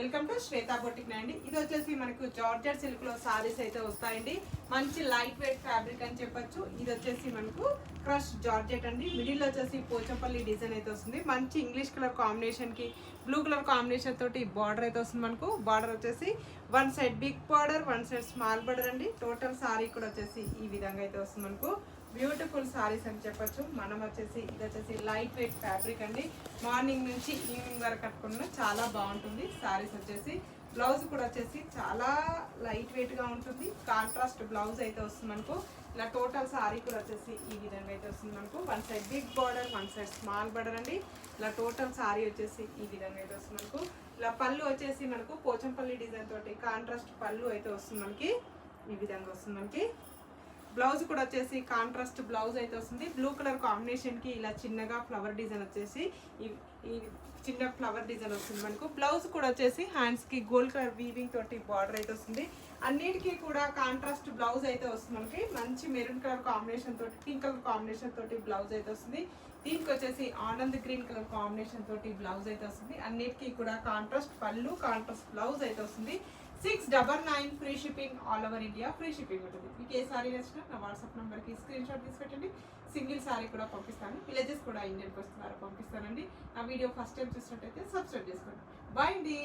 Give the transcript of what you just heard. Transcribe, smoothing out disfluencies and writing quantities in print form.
Welcome to Shweta boutique అండి. ఇది వచ్చేసి మనకు జార్జెట్ సిల్క్ లో సారీస్ అయితే వస్తాయండి. మంచి లైట్ వెయిట్ ఫ్యాబ్రిక్ అని చెప్పొచ్చు. ఇది వచ్చేసి మనకు క్రష్ జార్జెట్ అండి. మిడిల్ వచ్చేసి పోచంపల్లి డిజైన్ అయితే వస్తుంది. మంచి ఇంగ్లీష్ కలర్ కాంబినేషన్ కి బ్లూ కలర్ కాంబినేషన్ తోటి బార్డర్ అయితే వస్తుంది. మనకు బార్డర్ వచ్చేసి one side big border, one side small border అండి. టోటల్ సారీ కూడా వచ్చేసి ఈ విధంగా అయితే వస్తుంది. మనకు బ్యూటిఫుల్ సారీస్ అని చెప్పొచ్చు. మనం వచ్చేసి ఇది వచ్చేసి లైట్ వెయిట్ ఫ్యాబ్రిక్ అండి. మార్నింగ్ నుంచి ఈవినింగ్ వరకు కట్టుకున్న చాలా బాగుంటుంది. సారీస్ వచ్చేసి బ్లౌజ్ కూడా వచ్చేసి చాలా లైట్ వెయిట్ గా ఉంటుంది. కాంట్రాస్ట్ బ్లౌజ్ అయితే వస్తుంది మనకు. ఇలా టోటల్ సారీ కూడా వచ్చేసి ఈ విధంగా అయితే వస్తుంది మనకు. One side big border, one side small border అండి. ఇలా టోటల్ సారీ వచ్చేసి ఈ విధంగా అయితే వస్తుంది మనకు. ఇలా పళ్ళు వచ్చేసి మనకు పోచంపల్లి డిజైన్ తోటి కాంట్రాస్ట్ పళ్ళు అయితే వస్తుంది మనకి. ఈ విధంగా వస్తుంది మనకి. బ్లౌజ్ కూడా వచ్చేసి కాంట్రాస్ట్ బ్లౌజ్ అయితే వస్తుంది. బ్లూ కలర్ కాంబినేషన్ కి ఇలా చిన్నగా ఫ్లవర్ డిజైన్ వచ్చేసి ఈ చిన్న ఫ్లవర్ డిజైన్ వస్తుంది మనకు. బ్లౌజ్ కూడా వచ్చేసి హ్యాండ్స్ కి గోల్డ్ కలర్ వీవింగ్ తోటి బార్డర్ అయితే వస్తుంది. అన్నిటికీ కూడా కాంట్రాస్ట్ బ్లౌజ్ అయితే వస్తుంది మనకి. మంచి మెరూన్ కలర్ కాంబినేషన్ తోటి, పింక్ కలర్ కాంబినేషన్ తోటి బ్లౌజ్ అయితే వస్తుంది. దీనికి వచ్చేసి ఆనంద్ గ్రీన్ కలర్ కాంబినేషన్ తోటి బ్లౌజ్ అయితే వస్తుంది. అన్నిటికీ కూడా కాంట్రాస్ట్ పళ్ళు, కాంట్రాస్ట్ బ్లౌజ్ అయితే వస్తుంది. 699 free shipping, all over India free shipping ఉంటుంది. మీకు ఏ సారీ నచ్చినా నా వాట్సాప్ నెంబర్కి స్క్రీన్ షాట్ తీసి పెట్టండి. సింగిల్ సారీ కూడా పంపిస్తాను. విలేజెస్ కూడా ఇండియన్కి వస్తున్నారు పంపిస్తానండి. నా వీడియో ఫస్ట్ టైం చూసినట్టయితే సబ్స్క్రైబ్ చేసుకోండి. బాయ్ అండి.